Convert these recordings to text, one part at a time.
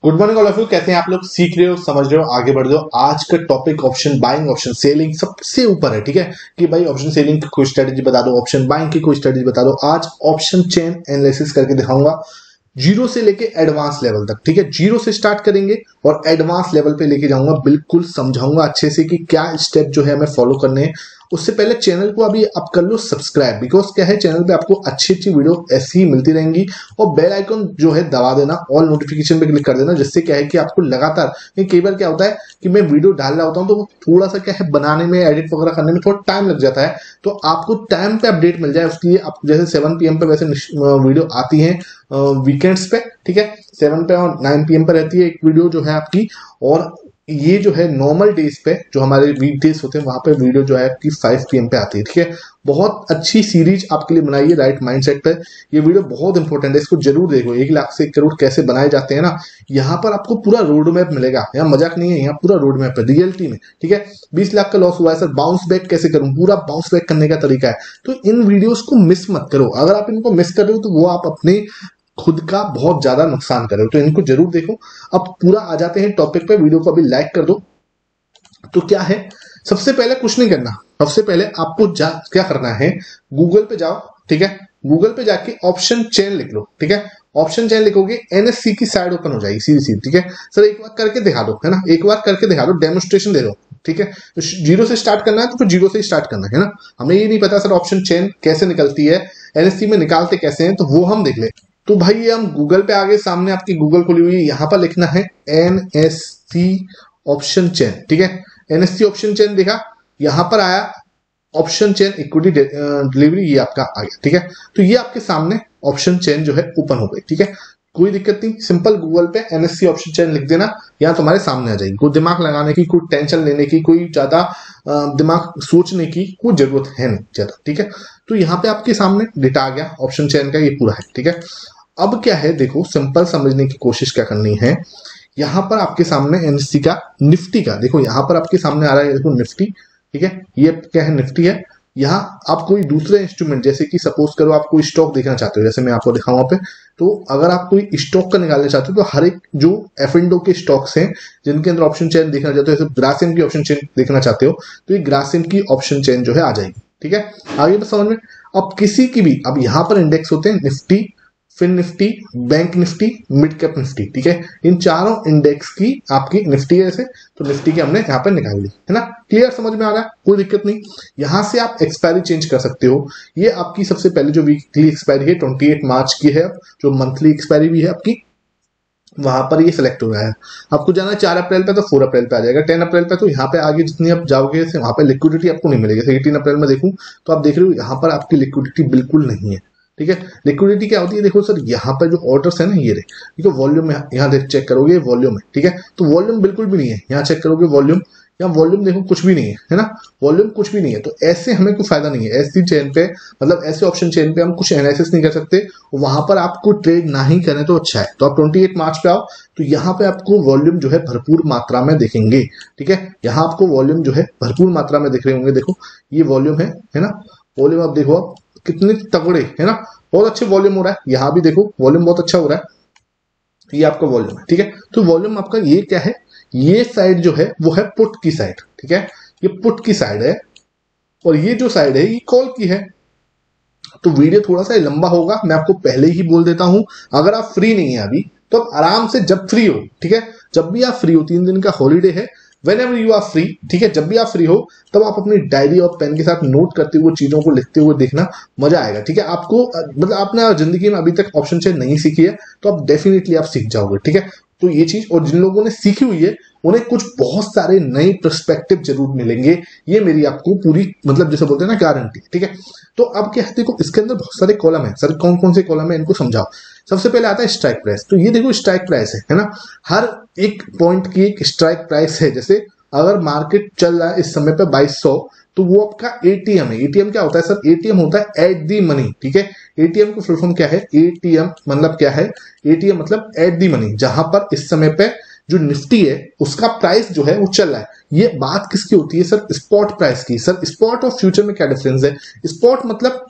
Good morning all of you. कैसे हैं आप लोग? सीख रहे हो, समझ रहे हो, आगे बढ़ रहे हो। आज का topic option buying, option selling सबसे ऊपर है। ठीक है कि भाई ऑप्शन सेलिंग की कोई स्ट्रेटेजी बता दो, ऑप्शन बाइंग की कोई स्ट्रेटेजी बता दो। आज ऑप्शन चेन एनालिसिस करके दिखाऊंगा जीरो से लेके एडवांस लेवल तक। ठीक है, जीरो से स्टार्ट करेंगे और एडवांस लेवल पे लेके जाऊंगा। बिल्कुल समझाऊंगा अच्छे से कि क्या स्टेप जो है हमें फॉलो करने हैं। उससे पहले चैनल को अभी आप कर लो सब्सक्राइब, बिकॉज क्या है, चैनल पे आपको अच्छी अच्छी वीडियो ऐसी ही मिलती रहेंगी। और बेल आइकन जो है दबा देना, ऑल नोटिफिकेशन पे क्लिक कर देना, जिससे क्या है कि आपको लगातार, कई बार क्या होता है कि मैं वीडियो डाल रहा होता हूँ तो वो थोड़ा सा क्या है बनाने में, एडिट वगैरह करने में थोड़ा टाइम लग जाता है। तो आपको टाइम पे अपडेट मिल जाए उसके लिए आप जैसे 7 PM पे वैसे वीडियो आती है वीकेंड्स पे। ठीक है, 7 पे और 9 PM पे रहती है एक वीडियो जो है आपकी। और ये जो है नॉर्मल डेज पे जो हमारे वीकडेज होते हैं वहां पे वीडियो जो है आपकी 5 PM पे आती है। ठीक है, बहुत अच्छी सीरीज आपके लिए बनाई है राइट माइंडसेट पे। ये वीडियो बहुत इंपॉर्टेंट है, इसको जरूर देखो। 1 लाख से 1 करोड़ कैसे बनाए जाते हैं ना, यहाँ पर आपको पूरा रोड मैप मिलेगा। यहाँ मजाक नहीं है, यहाँ पूरा रोड मैप है रियलिटी में। ठीक है, 20 लाख का लॉस हुआ है सर, बाउंस बैक कैसे करूं, पूरा बाउंस बैक करने का तरीका है। तो इन वीडियोस को मिस मत करो। अगर आप इनको मिस कर रहे हो तो वो आप अपने खुद का बहुत ज्यादा नुकसान कर रहे हो। तो इनको जरूर देखो। अब पूरा आ जाते हैं टॉपिक पे। वीडियो को अभी लाइक कर दो। तो क्या है, सबसे पहले कुछ नहीं करना। सबसे पहले आपको क्या करना है, गूगल पे जाओ। ठीक है, गूगल पे जाके ऑप्शन चेन लिख लो। ठीक है, ऑप्शन चेन लिखोगे एनएससी की साइड ओपन हो जाएगी सीधी सीधी। ठीक है सर, एक बार करके दिखा दो, है ना, एक बार करके दिखा दो, डेमोस्ट्रेशन दे दो। ठीक है, तो जीरो से स्टार्ट करना है तो फिर जीरो से स्टार्ट करना है ना। हमें ये नहीं पता सर ऑप्शन चेन कैसे निकलती है, एनएससी में निकालते कैसे हैं, तो वो हम देख ले। तो भाई ये हम गूगल पे आगे, सामने आपकी गूगल खुली हुई है, यहाँ पर लिखना है एनएससी ऑप्शन चेन। ठीक है, एनएससी ऑप्शन चेन देखा, यहां पर आया ऑप्शन चेन इक्विटी डिलीवरी, ये आपका आ गया। ठीक है, तो ये आपके सामने ऑप्शन चेन जो है ओपन हो गई। ठीक है, कोई दिक्कत नहीं, सिंपल गूगल पे एनएससी ऑप्शन चेन लिख देना, यहाँ तुम्हारे सामने आ जाएगी। कोई दिमाग लगाने की, कोई टेंशन लेने की, कोई ज्यादा दिमाग सोचने की कोई जरूरत है नहीं ज्यादा। ठीक है, तो यहाँ पे आपके सामने डेटा आ गया ऑप्शन चेन का, ये पूरा है। ठीक है, अब क्या है देखो, सिंपल समझने की कोशिश क्या करनी है। यहां पर आपके सामने एनएससी का निफ्टी का देखो, यहां पर आपके सामने आ रहा है देखो निफ्टी। ठीक है, ये क्या है, निफ्टी है। यहाँ आप कोई दूसरे इंस्ट्रूमेंट, जैसे कि सपोज करो आप कोई स्टॉक देखना चाहते हो, जैसे मैं आपको दिखाऊं पे, तो अगर आप कोई स्टॉक का निकालना चाहते हो तो हर एक जो एफ&ओ के स्टॉक्स हैं जिनके अंदर ऑप्शन चेन देखना चाहते हो, जैसे ग्रासिम की ऑप्शन चेन देखना चाहते हो, तो ये ग्रासिम की ऑप्शन चेन जो है आ जाएगी। ठीक है, आगे तो समझ में। अब किसी की भी, अब यहाँ पर इंडेक्स होते हैं Nifty, fin Nifty, bank Nifty, mid cap Nifty. ठीक है, इन चारों इंडेक्स की आपकी निफ्टी है जैसे, तो निफ्टी की हमने यहाँ पर निकाल ली, है ना। क्लियर, समझ में आ रहा है, कोई दिक्कत नहीं। यहां से आप एक्सपायरी चेंज कर सकते हो। ये आपकी सबसे पहले जो वीकली एक्सपायरी है 28 मार्च की है, जो मंथली एक्सपायरी भी है आपकी, वहां पर ये सिलेक्ट हो रहा है। आपको जाना है 4 अप्रैल पे तो 4 अप्रैल पे आ जाएगा, 10 अप्रैल पे। तो यहाँ पे आगे जितनी आप जाओगे वहां पे लिक्विडिटी आपको नहीं मिलेगी। 18 अप्रैल में देखूं तो आप देख रहे हो यहाँ पर आपकी लिक्विडिटी बिल्कुल नहीं है। ठीक है, लिक्विडिटी क्या होती है, देखो सर यहाँ पर जो ऑर्डर्स है ना, ये रहे, ठीक है, वॉल्यूम यहाँ देख चेक करोगे, वॉल्यूम है। ठीक है, तो वॉल्यूम बिल्कुल भी नहीं है। यहाँ चेक करोगे वॉल्यूम, यहाँ वॉल्यूम देखो कुछ भी नहीं है, है ना, वॉल्यूम कुछ भी नहीं है। तो ऐसे हमें कोई फायदा नहीं है। ऐसी चेन पे, मतलब ऐसे ऑप्शन चेन पे हम कुछ एनालिसिस नहीं कर सकते। वहां पर आपको ट्रेड ना ही करें तो अच्छा है। तो आप 28 मार्च पे आओ, तो यहाँ पे आपको वॉल्यूम जो है भरपूर मात्रा में दिखेंगे। ठीक है, यहाँ आपको वॉल्यूम जो है भरपूर मात्रा में दिख रहे होंगे। देखो ये वॉल्यूम है ना, वॉल्यूम आप देखो आप कितने तगड़े, है ना, बहुत अच्छे वॉल्यूम हो रहा है। यहाँ भी देखो वॉल्यूम बहुत अच्छा हो रहा है। ये आपका वॉल्यूम है। ठीक है, तो वॉल्यूम आपका ये क्या है, ये साइड जो है वो है पुट की साइड। ठीक है, ये पुट की साइड है और ये जो साइड है ये कॉल की है। तो वीडियो थोड़ा सा लंबा होगा, मैं आपको पहले ही बोल देता हूं। अगर आप फ्री नहीं है अभी तो आप आराम से जब फ्री हो, ठीक है, जब भी आप फ्री हो, 3 दिन का हॉलीडे है, whenever you are free, ठीक है, जब भी आप फ्री हो तब आप अपनी डायरी और पेन के साथ नोट करते हुए चीजों को लिखते हुए देखना, मजा आएगा। ठीक है, आपको मतलब आपने जिंदगी में अभी तक ऑप्शन चेन नहीं सीखी है तो आप डेफिनेटली आप सीख जाओगे। ठीक है, तो ये चीज, और जिन लोगों ने सीखी हुई है उन्हें कुछ बहुत सारे नए पर्सपेक्टिव जरूर मिलेंगे, ये मेरी आपको पूरी, मतलब जैसे बोलते हैं ना, गारंटी। ठीक है, तो अब क्या है, देखो इसके अंदर बहुत सारे कॉलम है सर, कौन कौन से कॉलम है इनको समझाओ। सबसे पहले आता है स्ट्राइक प्राइस। तो ये देखो स्ट्राइक प्राइस है ना, हर एक पॉइंट की एक स्ट्राइक प्राइस है। जैसे अगर मार्केट चल रहा है इस समय पे 2200, तो वो आपका एटीएम है। एटीएम क्या होता है सर, एटीएम होता है एट दी मनी। ठीक है, एटीएम का फुल फॉर्म क्या है, एटीएम मतलब क्या है, एटीएम मतलब एट दी मनी। जहां पर इस समय पे जो निफ्टी है उसका प्राइस जो है वो चल रहा है। ये बात किसकी होती है सर, स्पॉट प्राइस की। सर स्पॉट और फ्यूचर में क्या डिफरेंस है, स्पॉट मतलब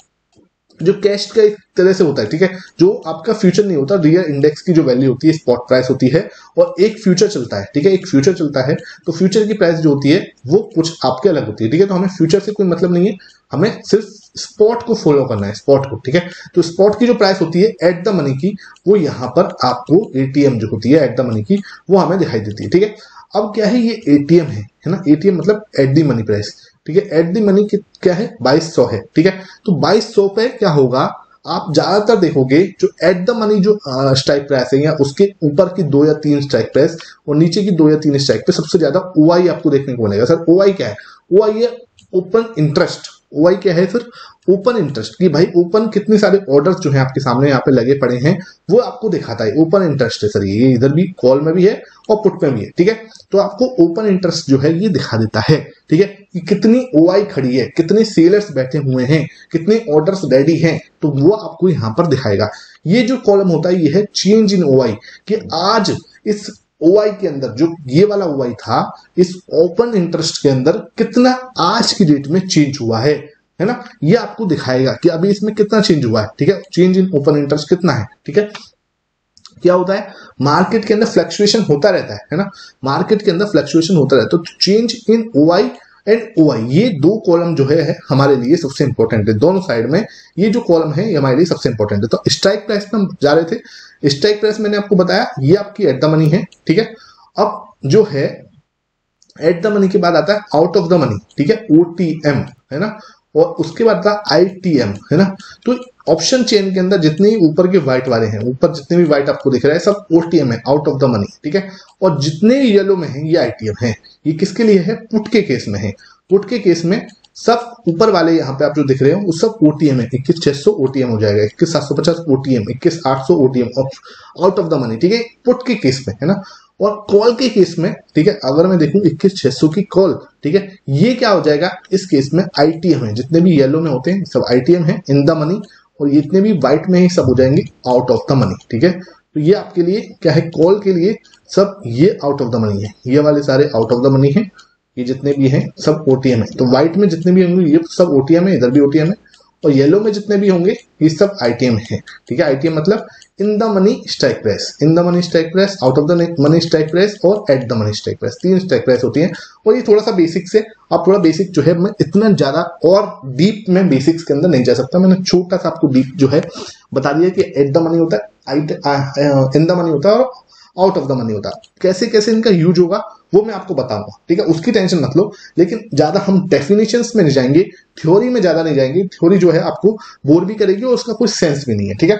जो कैश का एक तरह से होता है, ठीक है, जो आपका फ्यूचर नहीं होता, रियल इंडेक्स की जो वैल्यू होती है स्पॉट प्राइस होती है, और एक फ्यूचर चलता है, ठीक है, एक फ्यूचर चलता है, तो फ्यूचर की प्राइस जो होती है वो कुछ आपके अलग होती है, ठीक है। तो हमें फ्यूचर से कोई मतलब नहीं है, हमें सिर्फ स्पॉट को फॉलो करना है, स्पॉट को, ठीक है। तो स्पॉट की जो प्राइस होती है एट द मनी की, वो यहाँ पर आपको एटीएम जो होती है एट द मनी की, वो हमें दिखाई देती है, ठीक है। अब क्या है, ये एटीएम है ना, एटीएम मतलब एट द मनी प्राइस, ठीक है। एट द मनी क्या है, 2200 है, ठीक है। तो 2200 पे क्या होगा, आप ज्यादातर देखोगे जो एट द मनी जो स्ट्राइक प्राइस है, या उसके ऊपर की 2 या 3 स्ट्राइक प्राइस और नीचे की 2 या 3 स्ट्राइक पे सबसे ज्यादा ओआई आपको देखने को मिलेगा। सर ओआई क्या है, ओआई है ओपन इंटरेस्ट। ओआई क्या है सर, ओपन इंटरेस्ट, कि भाई ओपन कितने सारे ऑर्डर्स जो है आपके सामने यहाँ पे लगे पड़े हैं वो आपको दिखाता है, ओपन इंटरेस्ट है सर, ये इधर भी कॉल में भी है और पुट में भी है, ठीक है। तो आपको ओपन इंटरेस्ट जो है ये दिखा देता है, ठीक है, कि कितनी ओआई खड़ी है, कितने सेलर्स बैठे हुए हैं, कितने ऑर्डर्स रेडी हैं, तो वो आपको यहाँ पर दिखाएगा। ये जो कॉलम होता है ये है चेंज इन ओआई, कि आज इस ओआई के अंदर जो ये वाला ओआई था, इस ओपन इंटरेस्ट के अंदर कितना आज की डेट में चेंज हुआ है ना, ये आपको दिखाएगा कि अभी इसमें कितना चेंज हुआ है, ठीक है। चेंज इन ओपन इंटरेस्ट कितना है, ठीक है। क्या होता है, मार्केट के अंदर फ्लक्चुएशन होता रहता है ना, मार्केट के अंदर फ्लक्चुएशन होता रहता है। तो change in OI and OI, ये दो कॉलम जो है हमारे लिए सबसे इंपॉर्टेंट है, दोनों साइड में ये जो कॉलम है ये हमारे लिए सबसे इंपॉर्टेंट है। तो स्ट्राइक प्राइस में हम जा रहे थे, स्ट्राइक प्राइस मैंने आपको बताया ये आपकी एट द मनी है, ठीक है। अब जो है एट द मनी के बाद आता है आउट ऑफ द मनी, ठीक है, ओटीएम है ना, और उसके बाद आता है आईटीएम है ना। तो ऑप्शन चेन के अंदर जितने ही ऊपर के व्हाइट वाले हैं, ऊपर जितने भी व्हाइट आपको दिख रहा है सब ओटीएम है, आउट ऑफ द मनी, ठीक है। और जितने येलो में है ये आईटीएम है। ये किसके लिए है, पुट के केस में है। पुट के केस में सब ऊपर वाले यहाँ पे आप जो दिख रहे हो वो सब ओटीएम है, 21600 ओटीएम हो जाएगा, 21750 OTM, 21800 OTM out of the money, ठीक है, पुट के केस में है ना। और कॉल के केस में, ठीक है, अगर मैं देखूं 21600 की कॉल, ठीक है, ये क्या हो जाएगा, इस केस में आईटीएम है, जितने भी येलो में होते हैं सब आईटीएम है इन द मनी, और जितने भी व्हाइट में ही सब हो जाएंगे आउट ऑफ द मनी, ठीक है। तो ये आपके लिए क्या है, कॉल के लिए सब ये आउट ऑफ द मनी है, ये वाले सारे आउट ऑफ द मनी है, ये जितने भी हैं सब ओटीएम है। तो व्हाइट में जितने भी होंगे ये सब ओटीएम है, इधर भी ओटीएम है, और येलो में जितने भी होंगे ये सब आईटीएम है, ठीक है। आईटीएम मतलब in the money strike price, in the money strike price, out of the money strike price और at the money strike price, 3 strike price होती है। और ये थोड़ा सा बेसिक से, आप थोड़ा बेसिक जो है, मैं इतना ज्यादा और डीप में बेसिक्स के अंदर नहीं जा सकता, मैंने छोटा सा आपको डीप जो है बता दिया कि एट द मनी होता है, इन द मनी होता है और आउट ऑफ द मनी होता है। कैसे कैसे इनका यूज होगा वो मैं आपको बताऊंगा, ठीक है, उसकी टेंशन मत लो। लेकिन ज्यादा हम डेफिनेशंस में नहीं जाएंगे, थ्योरी में ज्यादा नहीं जाएंगे, थ्योरी जो है आपको बोर भी करेगी और उसका कोई सेंस भी नहीं है, ठीक है।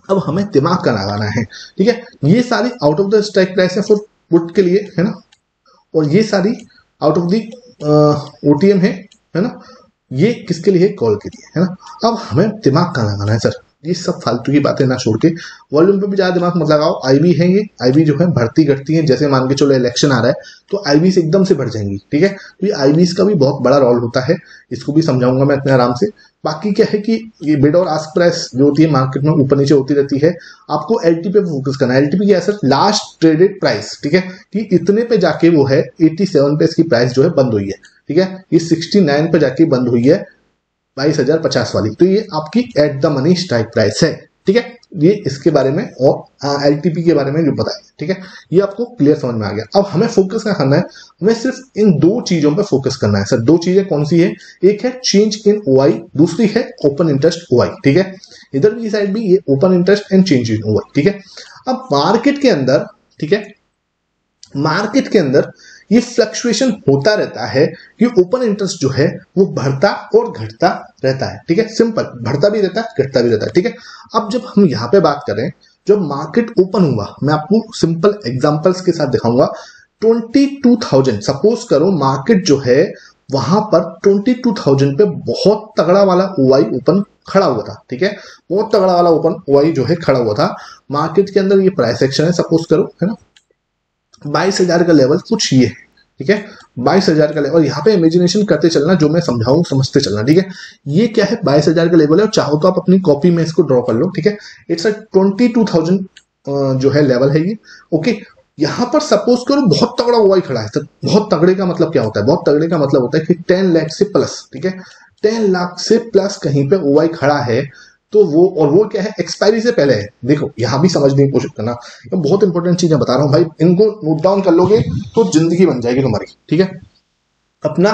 अब हमें दिमाग का लगाना है, ठीक है। ये सारी out of the strike price है फॉर पुट के लिए, है ना, और ये सारी आउट ऑफ द ओटीएम है ना, ये किसके लिए, कॉल के लिए, है ना। अब हमें दिमाग का लगाना है सर, ये सब फालतू की बातें ना छोड़ के वॉल्यूम पे भी ज्यादा दिमाग मत लगाओ। आईबी है, ये आईबी जो है बढ़ती घटती है, जैसे मान के चलो इलेक्शन आ रहा है तो आईबी से एकदम से बढ़ जाएंगी, ठीक है। तो ये आईबी का भी बहुत बड़ा रोल होता है, इसको भी समझाऊंगा मैं इतने आराम से। बाकी क्या है कि ये बिड और आस्क प्राइस जो होती है मार्केट में ऊपर नीचे होती रहती है, आपको एलटीपी पे फोकस करना है। एलटीपी क्या है सर, लास्ट ट्रेडेड प्राइस, ठीक है, कि इतने पे जाके वो है 87 पे इसकी प्राइस जो है बंद हुई है, ठीक है। ये 69 पे जाके बंद हुई है 22,050 वाली, तो ये आपकी eight the money strike price है, ठीक है। ये इसके बारे में और एलटीपी के बारे में जो बताया, ठीक है, ये आपको क्लियर समझ में आ गया। अब हमें फोकस क्या करना है, हमें सिर्फ इन दो चीजों पे फोकस करना है सर। दो चीजें कौन सी है, एक है चेंज इन ओआई, दूसरी है ओपन इंटरेस्ट ओआई, ठीक है। इधर की साइड भी ये open interest and change in OI, ठीक है। अब मार्केट के अंदर, ठीक है, मार्केट के अंदर ये फ्लक्चुएशन होता रहता है कि ओपन इंटरेस्ट जो है वो बढ़ता और घटता रहता है, ठीक है, सिंपल, बढ़ता भी रहता है घटता भी रहता है, ठीक है। अब जब हम यहाँ पे बात करें, जब मार्केट ओपन हुआ, मैं आपको सिंपल एग्जांपल्स के साथ दिखाऊंगा। 22,000 सपोज करो मार्केट जो है वहां पर 22,000 पे बहुत तगड़ा वाला ओआई ओपन खड़ा हुआ था, ठीक है, बहुत तगड़ा वाला ओपन ओआई जो है खड़ा हुआ था मार्केट के अंदर। ये प्राइस एक्शन है सपोज करो, है ना, 22,000 का लेवल कुछ ये, ठीक है, 22,000 का लेवल। यहाँ पे इमेजिनेशन करते चलना, जो मैं समझाऊं समझते चलना, ठीक है। ये क्या है, 22,000 का लेवल है, और चाहो तो आप अपनी कॉपी में इसको ड्रॉ कर लो, ठीक है। इट्स 22,000 जो है लेवल है ये, ओके। यहाँ पर सपोज करो बहुत तगड़ा ओआई खड़ा है सर। बहुत तगड़े का मतलब क्या होता है, बहुत तगड़े का मतलब होता है कि 10 लाख से प्लस, ठीक है, 10 लाख से प्लस कहीं पे ओवाई खड़ा है तो वो क्या है, एक्सपायरी से पहले है। देखो यहां भी समझने की कोशिश करना, ये बहुत इंपॉर्टेंट चीजें बता रहा हूं भाई, इनको नोट डाउन कर लोगे तो जिंदगी बन जाएगी तुम्हारी, ठीक है। अपना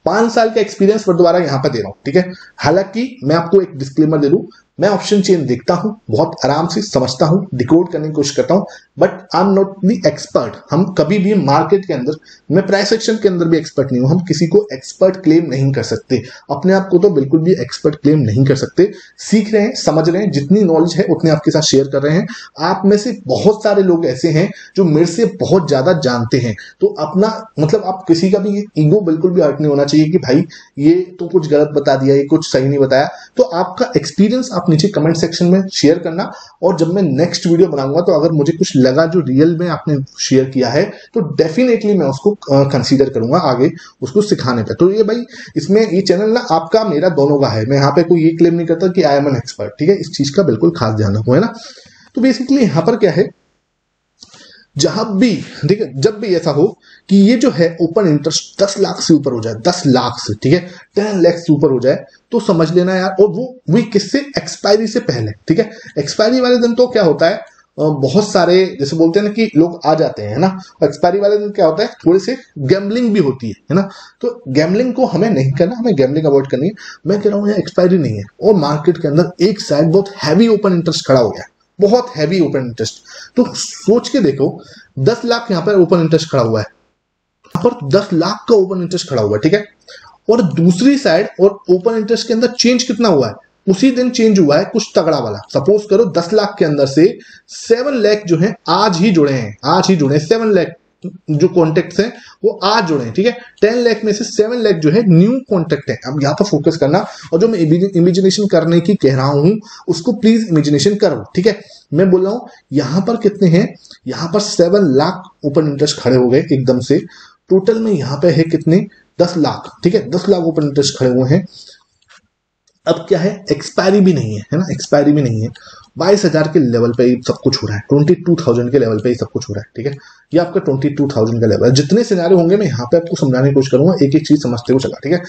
5 साल का एक्सपीरियंस दोबारा यहां पर दे रहा हूं, ठीक है। हालांकि मैं आपको एक डिस्क्लेमर दे दूं, मैं ऑप्शन चेन देखता हूं, बहुत आराम से समझता हूं, डिकोड करने की कोशिश करता हूं, but I am not the expert. हम कभी भी मार्केट के अंदर, मैं प्राइस एक्शन के अंदर भी एक्सपर्ट नहीं हूं, हम किसी को एक्सपर्ट क्लेम नहीं कर सकते, अपने आप को तो बिल्कुल भी एक्सपर्ट क्लेम नहीं कर सकते। सीख रहे हैं, समझ रहे हैं, जितनी नॉलेज है उतने आपके साथ शेयर कर रहे हैं। आप में से बहुत सारे लोग ऐसे हैं जो मेरे से बहुत ज्यादा जानते हैं, तो अपना मतलब आप किसी का भी ईगो बिल्कुल भी हर्ट नहीं होना चाहिए कि भाई ये तो कुछ गलत बता दिया, ये कुछ सही नहीं बताया। तो आपका एक्सपीरियंस आप नीचे कमेंट सेक्शन में शेयर करना, और जब मैं नेक्स्ट वीडियो बनाऊंगा तो अगर मुझे कुछ लगा जो रियल में आपने शेयर किया है तो डेफिनेटली मैं उसको कंसीडर करूंगा आगे उसको सिखाने पे। तो ये भाई इसमें ये चैनल ना आपका मेरा दोनों का है, मैं यहाँ पे कोई ये क्लेम नहीं करता कि आई एम एन एक्सपर्ट, ठीक है। इस चीज का बिल्कुल खास ध्यान रखो, है ना। तो बेसिकली यहां पर क्या है, जहां भी ठीक है, जब भी ऐसा हो कि ये जो है ओपन इंटरेस्ट 10 लाख से ऊपर हो जाए, 10 लाख से, ठीक है, 10 लाख से ऊपर हो जाए तो समझ लेना यार, और वो किससे, एक्सपायरी से पहले, ठीक है। एक्सपायरी वाले दिन तो क्या होता है, बहुत सारे जैसे बोलते हैं ना कि लोग आ जाते हैं, है ना। एक्सपायरी वाले दिन क्या होता है, थोड़ी सी गैम्बलिंग भी होती है ना। तो गैम्बलिंग को हमें नहीं करना, हमें गैम्बलिंग अवॉइड करनी है। मैं कह रहा हूं एक्सपायरी नहीं है और मार्केट के अंदर एक साइड बहुत हैवी ओपन इंटरेस्ट खड़ा हो गया, बहुत हैवी ओपन इंटरेस्ट। तो सोच के देखो 10 लाख यहां पर ओपन इंटरेस्ट खड़ा हुआ है, यहां पर 10 लाख का ओपन इंटरेस्ट खड़ा हुआ है, ठीक है। और दूसरी साइड और ओपन इंटरेस्ट के अंदर चेंज कितना हुआ है, उसी दिन चेंज हुआ है कुछ तगड़ा वाला। सपोज करो 10 लाख के अंदर से 7 लाख जो है आज ही जुड़े हैं, आज ही जुड़े हैं 7 लाख जो कॉन्टेक्ट्स हैं वो आज जुड़े हैं, ठीक है। 10 लाख में से 7 लाख जो है न्यू कॉन्टेक्ट है। अब यहां पर फोकस करना, और जो मैं इमेजिनेशन करने की कह रहा हूं उसको प्लीज इमेजिनेशन करो, ठीक है। मैं बोल रहा हूं यहां पर कितने हैं, यहां पर 7 लाख ओपन इंटरेस्ट खड़े हो गए एकदम से। टोटल में यहां पे है कितने, 10 लाख, ठीक है, 10 लाख ओपन इंटरेस्ट खड़े हुए हैं। अब क्या है, एक्सपायरी भी नहीं है ना, एक्सपायरी भी नहीं है। 22,000 के लेवल पे ही सब कुछ हो रहा है, 22,000 के लेवल पे ही सब कुछ हो रहा है, ठीक है। ये आपका 22,000 का लेवल है। जितने सिनारियो होंगे मैं यहाँ पे आपको समझाने की कोशिश करूंगा, एक एक चीज समझते हुए चला, ठीक है।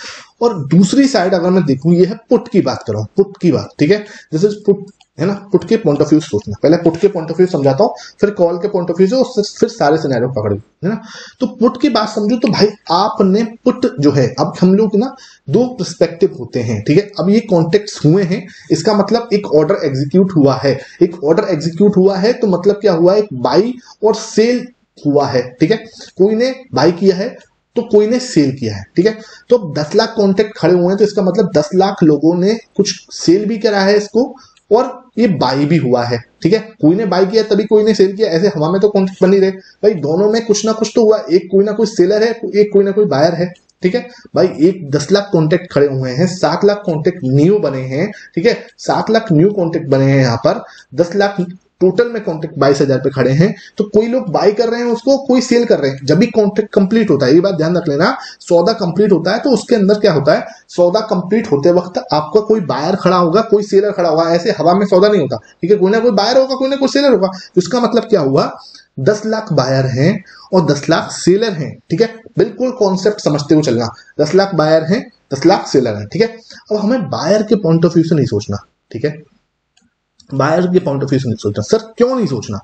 और दूसरी साइड अगर मैं देखूं, ये है पुट की बात कर रहा हूं, पुट की बात, ठीक है। जैसे पुट है ना, पुट के पॉइंट ऑफ व्यू सोचना, पहले पुट के पॉइंट ऑफ व्यू समझाता हूं, फिर कॉल के पॉइंट ऑफ व्यू से फिर सारे सिनेरियो पकड़ो, है ना। तो पुट की बात समझो तो भाई आपने पुट जो है, अब हम लोग ना 2 पर्सपेक्टिव होते हैं, ठीक है। अब ये कॉन्टेक्ट्स हुए हैं, इसका मतलब एक ऑर्डर एग्जीक्यूट हुआ है, एक ऑर्डर एग्जीक्यूट हुआ है तो मतलब क्या हुआ, एक बाई और सेल हुआ है, ठीक है। कोई ने बाई किया है तो कोई ने सेल किया है, ठीक है। तो 10 लाख कॉन्टेक्ट खड़े हुए हैं तो इसका मतलब 10 लाख लोगों ने कुछ सेल भी करा है इसको, और ये बाई भी हुआ है, ठीक है। कोई ने बाई किया तभी कोई ने सेल किया, ऐसे हवा में तो कॉन्ट्रैक्ट बन नहीं रहे भाई, दोनों में कुछ ना कुछ तो हुआ, एक कोई ना कोई सेलर है, एक कोई ना कोई बायर है, ठीक है भाई। एक 10 लाख कॉन्टेक्ट खड़े हुए हैं, 7 लाख कॉन्टेक्ट न्यू बने हैं, ठीक है। 7 लाख न्यू कॉन्टेक्ट बने हैं, यहाँ पर 10 लाख टोटल में कॉन्ट्रैक्ट 22,000 पे खड़े हैं। तो कोई लोग बाई कर रहे हैं उसको, कोई सेल कर रहे हैं। जब भी कॉन्ट्रैक्ट कंप्लीट होता है, ये बात ध्यान रख लेना, सौदा कंप्लीट होता है तो उसके अंदर क्या होता है, सौदा कंप्लीट होते वक्त आपका कोई बायर खड़ा होगा, कोई सेलर खड़ा होगा, ऐसे हवा में सौदा नहीं होता, ठीक है। कोई ना कोई बायर होगा, कोई ना कोई सेलर होगा। तो इसका मतलब क्या हुआ, 10 लाख बायर हैं और 10 लाख सेलर हैं, ठीक है। बिल्कुल कॉन्सेप्ट समझते हुए चलना, 10 लाख बायर हैं, 10 लाख सेलर हैं, ठीक है। अब हमें बायर के पॉइंट ऑफ व्यू से नहीं सोचना, ठीक है। बायर के पॉइंट ऑफ व्यू से नहीं सोचना। सर क्यों नहीं सोचना,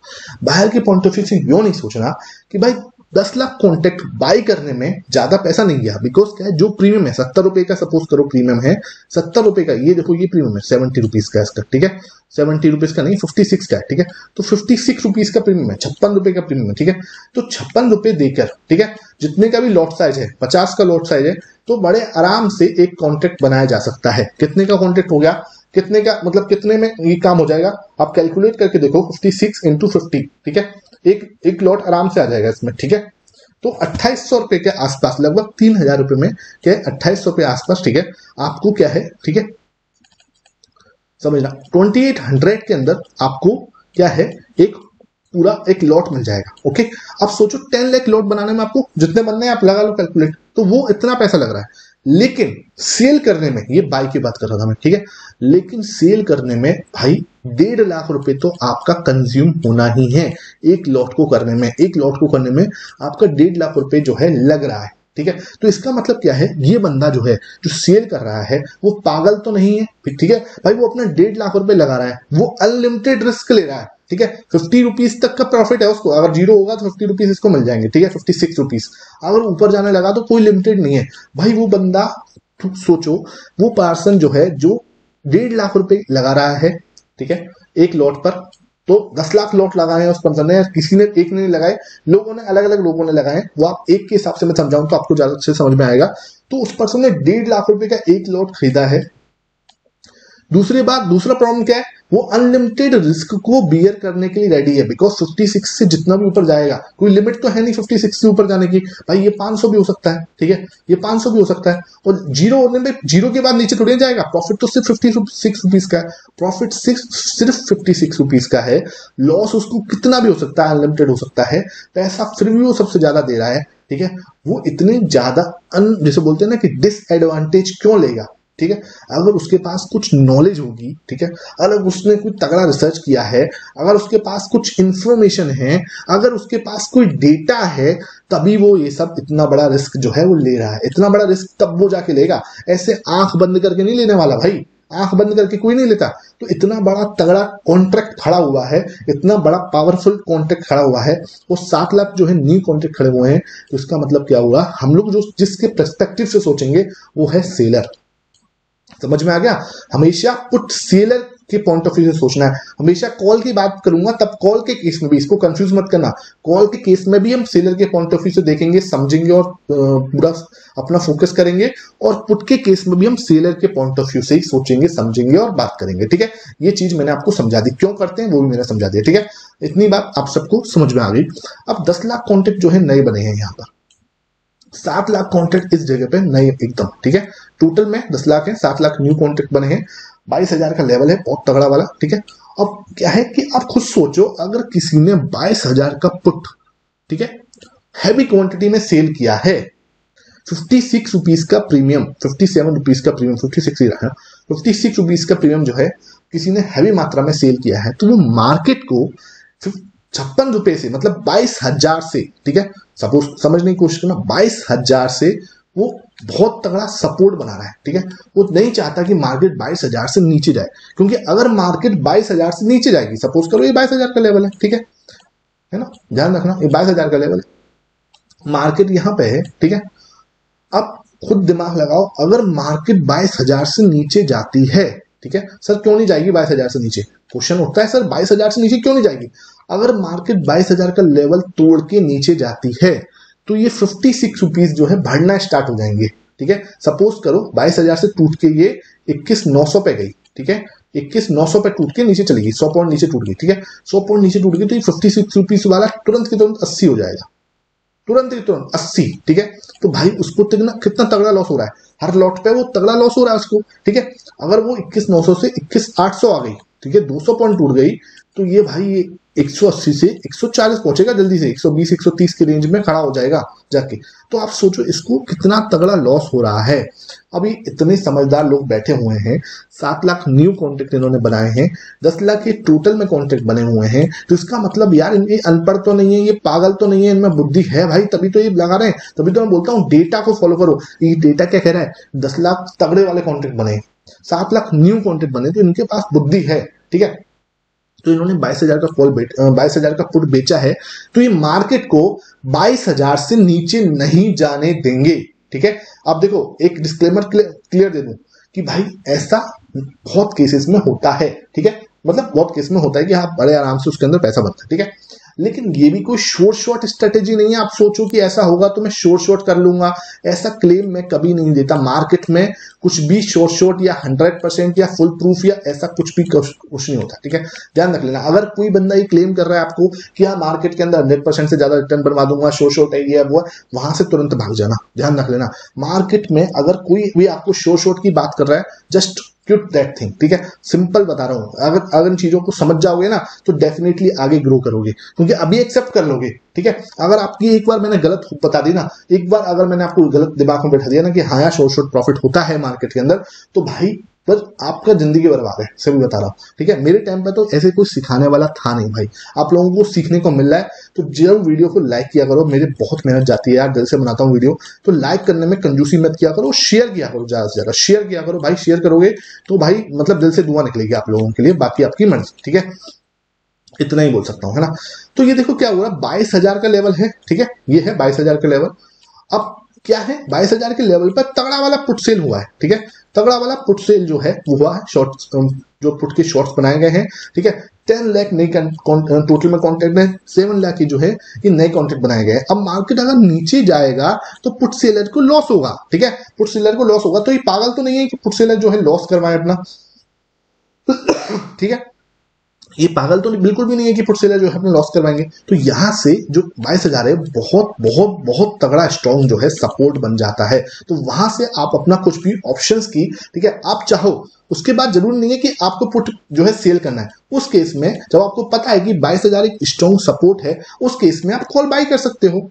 बायर के पॉइंट ऑफ व्यू से क्यों नहीं सोचना कि भाई 10 लाख कॉन्टेक्ट बाई करने में ज्यादा पैसा नहीं गया, बिकॉज क्या है, जो प्रीमियम है 70 रुपए का, सपोज करो प्रीमियम है 70 रुपए का, ये देखो ये प्रीमियम है 70 रुपीज का इसका, ठीक है। 70 रुपीज का नहीं, 56 का है, ठीक है। तो 56 रुपीज का प्रीमियम है, 56 रुपए का प्रीमियम है, ठीक है। तो 56 रुपए देकर, ठीक है, जितने का भी लॉट साइज है, 50 का लॉट साइज है, तो बड़े आराम से एक कॉन्ट्रैक्ट बनाया जा सकता है। कितने का कॉन्ट्रैक्ट हो गया, कितने का मतलब कितने में ये काम हो जाएगा, आप कैलकुलेट करके देखो, 56 × 50, ठीक है। एक लॉट आराम से आ जाएगा इसमें, ठीक है। तो 2800 रुपए के आसपास, लगभग 3000 रुपए में क्या है, 2800 रुपए आसपास, ठीक है। आपको क्या है, ठीक है, समझना 2800 के अंदर आपको क्या है, एक पूरा एक लॉट मिल जाएगा, ओके। अब सोचो 10 लाख लॉट बनाने में आपको जितने बनने हैं आप लगा लो कैलकुलेट, तो वो इतना पैसा लग रहा है। लेकिन सेल करने में, ये बाई की बात कर रहा था मैं, ठीक है, लेकिन सेल करने में भाई 1.5 लाख रुपए तो आपका कंज्यूम होना ही है। एक लॉट को करने में, एक लॉट को करने में आपका 1.5 लाख रुपए जो है लग रहा है, ठीक है। तो इसका मतलब क्या है, ये बंदा जो है जो सेल कर रहा है वो पागल तो नहीं है, ठीक है भाई। वो अपना 1.5 लाख रुपए लगा रहा है, वो अनलिमिटेड रिस्क ले रहा है, ठीक है। 50 रुपीज तक का प्रॉफिट है उसको, अगर जीरो होगा तो 50 रुपीज इसको मिल जाएंगे, ठीक है। 56 रुपीज, अगर ऊपर जाने लगा तो कोई लिमिटेड नहीं है भाई। वो बंदा, सोचो, वो पर्सन जो है जो 1.5 लाख रुपए लगा रहा है, ठीक है, एक लॉट पर, तो 10 लाख लॉट लगाए उस पर्सन ने, किसी ने एक ने नहीं लगाए, लोगों ने, अलग अलग लोगों ने लगाए। वो आप एक के हिसाब से मैं समझाऊं तो आपको ज्यादा अच्छे समझ में आएगा। तो उस पर्सन ने 1.5 लाख रुपए का एक लॉट खरीदा है। दूसरी बात, दूसरा प्रॉब्लम क्या है, वो अनलिमिटेड रिस्क को बियर करने के लिए रेडी है, बिकॉज 56 से जितना भी ऊपर जाएगा, कोई लिमिट तो है नहीं 56 से ऊपर जाने की भाई। ये 500 भी हो सकता है, ठीक है, ये 500 भी हो सकता है। और जीरो होने में, जीरो के बाद नीचे थोड़ी जाएगा। प्रॉफिट तो सिर्फ 56 रुपीज का है, प्रॉफिट सिर्फ 56 रुपीज का है। लॉस उसको कितना भी हो सकता है, अनलिमिटेड हो सकता है। पैसा फिर भी वो सबसे ज्यादा दे रहा है, ठीक है। वो इतने ज्यादा जैसे बोलते हैं ना कि डिसएडवांटेज क्यों लेगा, ठीक है। अगर उसके पास कुछ नॉलेज होगी, ठीक है, अगर उसने कोई तगड़ा रिसर्च किया है, अगर उसके पास कुछ इंफॉर्मेशन है, अगर उसके पास कोई डेटा है, तभी वो ये सब इतना बड़ा रिस्क जो है वो ले रहा है। इतना बड़ा रिस्क तब वो जाके लेगा, ऐसे आंख बंद करके नहीं लेने वाला भाई, आंख बंद करके कोई नहीं लेता। तो इतना बड़ा तगड़ा कॉन्ट्रैक्ट खड़ा हुआ है, इतना बड़ा पावरफुल कॉन्ट्रैक्ट खड़ा हुआ है, वो 7 लाख जो है न्यू कॉन्ट्रैक्ट खड़े हुए हैं। तो इसका मतलब क्या हुआ, हम लोग जो जिसके पर्सपेक्टिव से सोचेंगे वो है सेलर। समझ में आ गया। हमेशा पुट सेलर के पॉइंट ऑफ व्यू से सोचना है। हमेशा कॉल की बात करूंगा तब कॉल के केस में भी, इसको कंफ्यूज मत करना, कॉल के केस में भी हम सेलर के पॉइंट ऑफ व्यू से देखेंगे, समझेंगे और पूरा अपना फोकस करेंगे। और पुट के केस में भी हम सेलर के पॉइंट ऑफ व्यू से ही सोचेंगे, समझेंगे और बात करेंगे, ठीक है। ये चीज मैंने आपको समझा दी, क्यों करते हैं वो भी मैंने समझा दिया, ठीक है। इतनी बात आप सबको समझ में आ गई। अब 10 लाख कॉन्ट्रैक्ट जो है नए बने हैं यहाँ पर, 7 लाख कॉन्ट्रैक्ट इस जगह पे नए एकदम, ठीक है। टोटल में 10 लाख है, 7 लाख न्यू कॉन्ट्रैक्ट बने हैं, 22,000 का लेवल है, बहुत तगड़ा वाला, ठीक है। अब क्या है कि आप खुद सोचो, अगर किसी ने 22,000 का पुट, ठीक है, हैवी क्वांटिटी में सेल किया है, 56 रुपीज का प्रीमियम, 57 रुपीज का प्रीमियम, 56 ही रहा, 56 रुपीज का प्रीमियम जो है किसी ने हैवी मात्रा में सेल किया है, तो वो मार्केट को 56 रुपए से, मतलब 22,000 से, ठीक है, सपोज समझने की कोशिश करना, 22,000 से वो बहुत तगड़ा सपोर्ट बना रहा है, ठीक है। वो नहीं चाहता कि मार्केट 22,000 से नीचे जाए, क्योंकि अगर मार्केट 22,000 से नीचे जाएगी, सपोज करो ये 22,000 का लेवल है, ठीक है ना, ध्यान रखना ये 22,000 का लेवल है, मार्केट यहां पे है, ठीक है। अब खुद दिमाग लगाओ, अगर मार्केट 22,000 से नीचे जाती है, ठीक है, सर क्यों नहीं जाएगी 22,000 से नीचे, क्वेश्चन उठता है, सर 22,000 से नीचे क्यों नहीं जाएगी। अगर मार्केट 22,000 का लेवल तोड़ के नीचे जाती है, तो ये 56 रुपीज जो है बढ़ना स्टार्ट हो जाएंगे, ठीक है। सपोज करो 22,000 से टूट के ये 21,900 पे गई, ठीक है, 21,900 पे टूट के नीचे चली गई, 100 पॉइंट नीचे टूट गई, ठीक है, 100 पॉइंट नीचे टूट गई, तो ये 56 रुपीज वाला तुरंत के तुरंत 80 हो जाएगा, तुरंत ही तुरंत 80, ठीक है। तो भाई उसको कितना तगड़ा लॉस हो रहा है, हर लॉट पे वो तगड़ा लॉस हो रहा है उसको, ठीक है। अगर वो 21,900 से 21,800 आ गई, ठीक है, 200 पॉइंट टूट गई, तो ये भाई ये 180 से 140 पहुंचेगा जल्दी से, 120 130 के रेंज में खड़ा हो जाएगा जाके। तो आप सोचो इसको कितना तगड़ा लॉस हो रहा है। अभी इतने समझदार लोग बैठे हुए हैं, 7 लाख न्यू कॉन्ट्रैक्ट इन्होंने बनाए हैं, 10 लाख के टोटल में कॉन्ट्रैक्ट बने हुए हैं। तो इसका मतलब यार इनके अनपढ़ तो नहीं है, ये पागल तो नहीं है, इनमें बुद्धि है भाई, तभी तो ये लगा रहे हैं। तभी तो मैं बोलता हूँ डेटा को फॉलो करो। ये डेटा क्या कह रहा है, 10 लाख तगड़े वाले कॉन्ट्रैक्ट बने, 7 लाख न्यू कॉन्ट्रैक्ट बने, तो इनके पास बुद्धि है, ठीक है। तो इन्होंने 22,000 का कॉल 22,000 का पुट बेचा है, तो ये मार्केट को 22,000 से नीचे नहीं जाने देंगे, ठीक है। अब देखो एक डिस्क्लेमर क्लियर दे दूं कि भाई ऐसा बहुत केसेस में होता है, ठीक है, मतलब बहुत केस में होता है कि आप बड़े आराम से उसके अंदर पैसा बनता है, ठीक है। लेकिन ये भी कोई शॉर्ट स्ट्रेटेजी नहीं है। आप सोचो कि ऐसा होगा तो मैं शॉर्ट कर लूंगा, ऐसा क्लेम मैं कभी नहीं देता। मार्केट में कुछ भी शॉर्ट या 100% या फुल प्रूफ या ऐसा कुछ भी कुछ नहीं होता, ठीक है, ध्यान रख लेना। अगर कोई बंदा ये क्लेम कर रहा है आपको कि हाँ मार्केट के अंदर 100% से ज्यादा रिटर्न बनवा दूंगा, शॉर्ट है ये वो, वहां से तुरंत भाग जाना, ध्यान रख लेना। मार्केट में अगर कोई भी आपको शॉर्ट की बात कर रहा है, जस्ट क्विट दैट थिंग, ठीक है, सिंपल बता रहा हूं। अगर इन चीजों को समझ जाओगे ना तो डेफिनेटली आगे ग्रो करोगे, क्योंकि अभी एक्सेप्ट कर लोगे, ठीक है। अगर आपकी एक बार मैंने गलत बता दी ना, एक बार अगर मैंने आपको गलत दिमाग में बैठा दिया ना कि हाँ यार शॉर्ट प्रॉफिट होता है मार्केट के अंदर, तो भाई बस आपका जिंदगी बर्बाद है, सभी बता रहा हूँ, ठीक है। मेरे टाइम पे तो ऐसे कोई सिखाने वाला था नहीं भाई, आप लोगों को सीखने को मिल रहा है। तो जब वीडियो को लाइक किया करो, मेरे बहुत मेहनत जाती है यार, दिल से बनाता हूँ वीडियो, तो लाइक करने में कंजूसी मत किया करो, शेयर किया करो, ज्यादा से ज्यादा शेयर किया करो भाई। शेयर करोगे तो भाई मतलब दिल से दुआ निकलेगी आप लोगों के लिए, बाकी आपकी मर्जी, ठीक है। इतना ही बोल सकता हूँ, है ना। तो ये देखो क्या हुआ, 22,000 का लेवल है, ठीक है, ये है 22,000 का लेवल। अब क्या है, 22,000 के लेवल पर तगड़ा वाला पुट सेल हुआ है, ठीक है। तगड़ा वाला पुट सेल जो है वो हुआ है, शॉर्ट्स जो पुट के शॉर्ट्स बनाए गए हैं, ठीक है। 10 लाख नई टोटल में कॉन्ट्रैक्ट में 7 लाख की जो है ये नए कॉन्ट्रैक्ट बनाए गए हैं। अब मार्केट अगर नीचे जाएगा तो पुट सेलर को लॉस होगा, ठीक है, पुट सेलर को लॉस होगा। तो ये पागल तो नहीं है कि पुट सेलर जो है लॉस करवाए अपना, ठीक है, ये पागल तो बिल्कुल भी नहीं है कि पुट सेलर जो है अपने लॉस करवाएंगे। तो यहां से जो 22,000 है बहुत बहुत बहुत तगड़ा स्ट्रॉन्ग जो है सपोर्ट बन जाता है। तो वहां से आप अपना कुछ भी ऑप्शंस की, ठीक है, आप चाहो उसके बाद जरूरी नहीं है कि आपको पुट जो है सेल करना है। उस केस में जब आपको पता है कि 22,000 एक स्ट्रॉन्ग सपोर्ट है, उस केस में आप कॉल बाई कर सकते हो,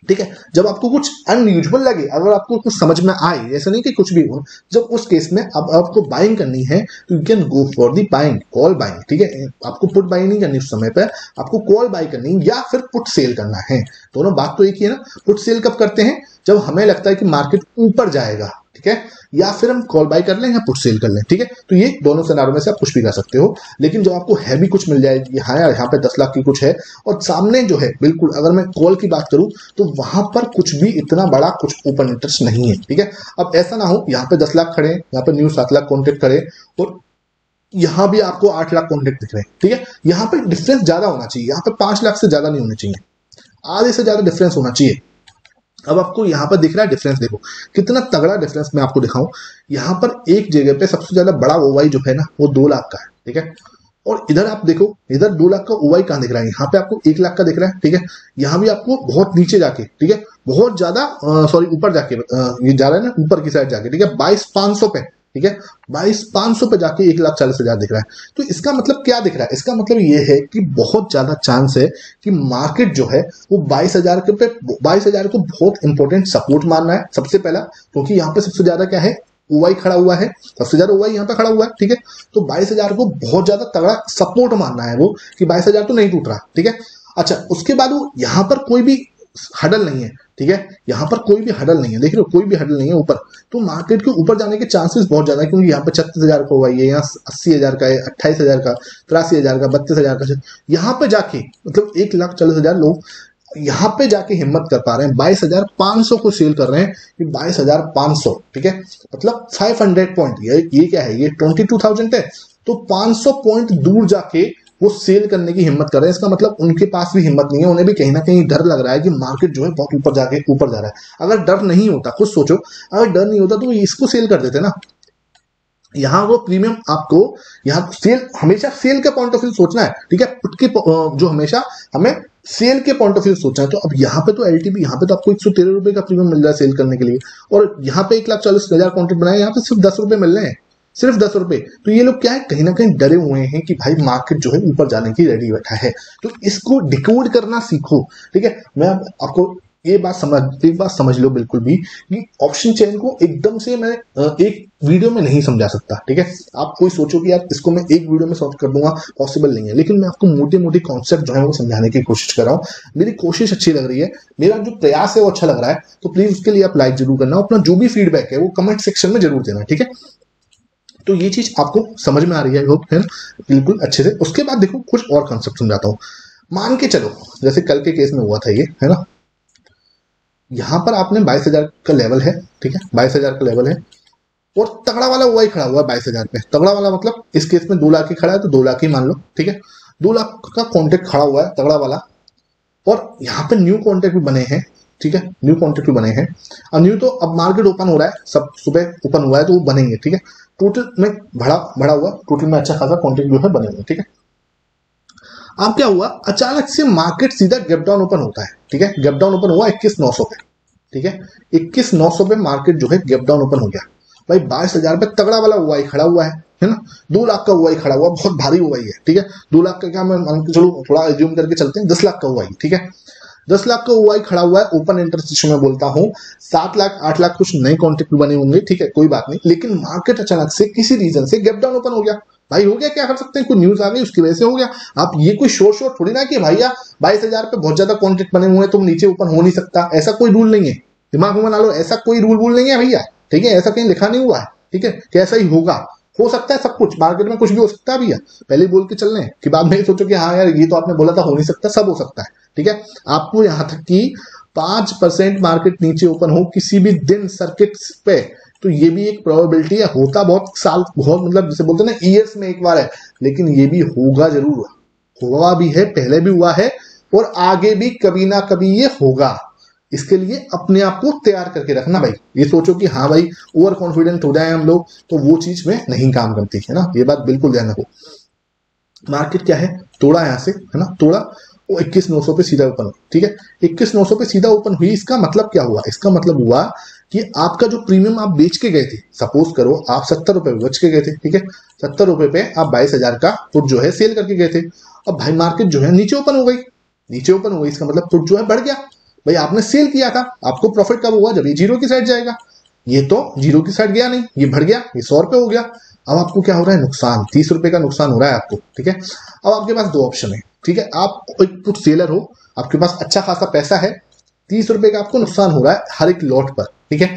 ठीक है। जब आपको कुछ अनयूजुअल लगे, अगर आपको कुछ समझ में आए, ऐसा नहीं कि कुछ भी हो, जब उस केस में अब आपको बाइंग करनी है तो you can go for the buying, call buying, ठीक है। आपको पुट बाइंग नहीं करनी उस समय पर, आपको कॉल बाई करनी या फिर पुट सेल करना है। दोनों बात तो एक ही है ना। पुट सेल कब करते हैं, जब हमें लगता है कि मार्केट ऊपर जाएगा, ठीक है, या फिर हम कॉल बाई कर लें या पुट सेल कर लें, ठीक है। तो ये दोनों सिनारियों में से आप कुछ भी कर सकते हो। लेकिन जब आपको हैवी कुछ मिल जाए, हाँ यार यहाँ पे 10 लाख की कुछ है और सामने जो है बिल्कुल, अगर मैं कॉल की बात करूं तो वहां पर कुछ भी इतना बड़ा कुछ ओपन इंटरेस्ट नहीं है, ठीक है। अब ऐसा ना हो यहाँ पे 10 लाख खड़े, यहाँ पे न्यू 7 लाख कॉन्टेक्ट खड़े और यहाँ भी आपको 8 लाख कॉन्टेक्ट दिख रहे हैं, ठीक है। यहाँ पे डिफरेंस ज्यादा होना चाहिए, यहाँ पे 5 लाख से ज्यादा नहीं होने चाहिए, आधे से ज्यादा डिफरेंस होना चाहिए। अब आपको यहाँ पर दिख रहा है डिफरेंस, देखो कितना तगड़ा डिफरेंस मैं आपको दिखाऊं। यहाँ पर एक जगह पे सबसे ज्यादा बड़ा ओवाई जो है ना वो 2 लाख का है, ठीक है। और इधर आप देखो, इधर 2 लाख का ओवाई कहां दिख रहा है, यहाँ पे आपको 1 लाख का दिख रहा है, ठीक है। यहाँ भी आपको बहुत नीचे जाके, ठीक है, बहुत ज्यादा सॉरी ऊपर जाके ये जा रहा है ना, ऊपर की साइड जाके, ठीक है, 22,500 पे, ठीक है, 22,500 पे जाके 1,40,000 दिख रहा है। तो इसका मतलब क्या दिख रहा है, इसका मतलब ये है कि बहुत ज्यादा चांस है कि मार्केट जो है वो 22,000 के पे 22,000 को बहुत इंपॉर्टेंट सपोर्ट मानना है सबसे पहला, क्योंकि यहाँ पे सबसे ज्यादा क्या है, ओवाई खड़ा हुआ है, सबसे ज्यादा ओवाई यहाँ पे खड़ा हुआ है, ठीक है। तो 22,000 को बहुत ज्यादा तगड़ा सपोर्ट मानना है वो, कि 22,000 तो नहीं टूट रहा, ठीक है। अच्छा, उसके बाद वो यहाँ पर कोई भी हडल नहीं है, ठीक है, यहाँ पर कोई भी हडल नहीं है, देख रहे हो, कोई भी हडल नहीं है ऊपर। तो मार्केट के ऊपर जाने के चांसेस बहुत ज्यादा है, क्योंकि यहाँ पे 36,000 का हुआ है, यहाँ 80,000 का है, 28,000 का, 83,000 का, 32,000 का। यहाँ पे जाके मतलब 1,40,000 लोग यहाँ पे जाके हिम्मत कर पा रहे हैं, 22,500 को सेल कर रहे हैं, कि 22,500, ठीक है, मतलब 500 पॉइंट, ये क्या है, ये 22,000 है, तो 500 पॉइंट दूर जाके वो सेल करने की हिम्मत कर रहे हैं। इसका मतलब उनके पास भी हिम्मत नहीं है, उन्हें भी कहीं ना कहीं डर लग रहा है कि मार्केट जो है बहुत ऊपर जाके ऊपर जा रहा है। अगर डर नहीं होता, खुद सोचो, अगर डर नहीं होता तो इसको सेल कर देते ना। यहाँ वो प्रीमियम आपको, यहाँ सेल हमेशा सेल के पॉइंट ऑफ व्यू सोचना है, ठीक है, पुट के जो हमेशा हमें सेल के पॉइंट ऑफ व्यू सोचना है। तो अब यहाँ पे तो एलटीपी, यहाँ पे तो आपको 113 रुपए का प्रीमियम मिल रहा है सेल करने के लिए, और यहाँ पे 1,40,000 कॉन्ट्रैक्ट बनाए, यहाँ पे सिर्फ 10 रुपए मिल रहे हैं, सिर्फ 10 रुपए। तो ये लोग क्या है, कहीं ना कहीं डरे हुए हैं कि भाई मार्केट जो है ऊपर जाने की रेडी बैठा है। तो इसको डिकोड करना सीखो, ठीक है। मैं आपको एक बात समझ लो बिल्कुल भी, कि ऑप्शन चेन को एकदम से मैं एक वीडियो में नहीं समझा सकता, ठीक है। आप कोई सोचो कि यार इसको मैं एक वीडियो में सॉल्व कर दूंगा, पॉसिबल नहीं है। लेकिन मैं आपको मोटे मोटे कॉन्सेप्ट जो है वो समझाने की कोशिश कर रहा हूँ। मेरी कोशिश अच्छी लग रही है, मेरा जो प्रयास है वो अच्छा लग रहा है, तो प्लीज उसके लिए आप लाइक जरूर करना, अपना जो भी फीडबैक है वो कमेंट सेक्शन में जरूर देना, ठीक है। तो ये चीज आपको समझ में आ रही है, होप है बिल्कुल अच्छे से। उसके बाद देखो कुछ और कॉन्सेप्ट समझाता हूँ। मान के चलो जैसे कल के केस में हुआ था, ये है ना, यहां पर आपने 22,000 का लेवल है, ठीक है, 22,000 का लेवल है, और तगड़ा वाला वही खड़ा हुआ है 22,000 पे। तगड़ा वाला मतलब इस केस में 2 लाख ही खड़ा है, तो 2 लाख ही मान लो, ठीक है। 2 लाख का कॉन्ट्रैक्ट खड़ा हुआ है तगड़ा वाला, और यहाँ पे न्यू कॉन्ट्रैक्ट भी बने हैं, ठीक है, न्यू कॉन्ट्रैक्ट भी बने हैं। अब न्यू तो अब मार्केट ओपन हो रहा है, सब सुबह ओपन हुआ है तो वो बनेंगे, ठीक है। टोटल में बढ़ा हुआ, टोटल में अच्छा खासा कॉन्ट्रैक्ट जो है बने हुए, ठीक है। अब क्या हुआ, अचानक से मार्केट सीधा गैप डाउन ओपन होता है, ठीक है। गैप डाउन ओपन हुआ 21,900 पे, ठीक है, 21,900 पे मार्केट जो है गैप डाउन ओपन हो गया। भाई 22,000 पे तगड़ा वाला ओवाई खड़ा हुआ है ना, 2 लाख का ओवाई खड़ा हुआ, बहुत भारी ओवाई है, ठीक है। 2 लाख का क्या, मैं मान के चलो थोड़ा एज्यूम करके चलते हैं, 10 लाख का ओवाई, ठीक है। 10 लाख का ओआई खड़ा हुआ है ओपन इंटरेस्ट में बोलता हूं, 7 लाख 8 लाख कुछ नए कॉन्ट्रैक्ट बने होंगे, ठीक है कोई बात नहीं, लेकिन मार्केट अचानक से किसी रीजन से गैप डाउन ओपन हो गया, भाई हो गया, क्या कर सकते हैं, कोई न्यूज आ गई उसकी वजह से हो गया। आप ये कोई शोर थोड़ी ना कि भैया 22,000 पे बहुत ज्यादा कॉन्ट्रैक्ट बने हुए हैं तुम नीचे ओपन हो नहीं सकता, ऐसा कोई रूल नहीं है, दिमाग में बना लो, ऐसा कोई रूल नहीं है भैया, ठीक है, ऐसा कहीं लिखा नहीं हुआ है, ठीक है, कैसा ही होगा, हो सकता है सब कुछ, मार्केट में कुछ भी हो सकता है भैया, पहले बोल के चल रहे हैं कि बाद में सोचो कि हाँ यार ये तो आपने बोला था हो नहीं सकता, सब हो सकता है, ठीक है। आपको यहां तक कि 5% मार्केट नीचे ओपन हो किसी भी दिन सर्किट पे, तो ये भी एक प्रोबेबिलिटी है, होता बहुत साल, बहुत मतलब जैसे बोलते हैं ना ईयर्स में एक बार है, लेकिन ये भी होगा जरूर, हुआ भी है, पहले भी हुआ है और आगे भी कभी ना कभी ये होगा। इसके लिए अपने आप को तैयार करके रखना भाई, ये सोचो कि हाँ भाई ओवर कॉन्फिडेंट हो जाए हम लोग तो वो चीज में नहीं काम करती है ना, ये बात बिल्कुल ध्यान रखो। मार्केट क्या है, तोड़ा यहां से है ना, तोड़ा, वो 21,900 पे सीधा ओपन, ठीक है, 21,900 पे सीधा ओपन हुई, इसका मतलब क्या हुआ, इसका मतलब हुआ कि आपका जो प्रीमियम आप बेच के गए थे, सपोज करो आप 70 रुपए बेच के गए थे, ठीक है, 70 रुपए पे आप 22,000 का पुट जो है सेल करके गए थे, अब भाई मार्केट जो है नीचे ओपन हो गई, नीचे ओपन हो गई, इसका मतलब पुट जो है बढ़ गया, भाई आपने सेल किया था, आपको प्रॉफिट कब हुआ, जब ये जीरो की साइड जाएगा, ये तो जीरो की साइड गया नहीं, ये बढ़ गया, ये 100 रुपए हो गया, अब आपको क्या हो रहा है, नुकसान, 30 रुपए का नुकसान हो रहा है आपको, ठीक है। अब आपके पास दो ऑप्शन है, ठीक है, आप एक पुट सेलर हो, आपके पास अच्छा खासा पैसा है, 30 रुपए का आपको नुकसान हो रहा है हर एक लॉट पर, ठीक है।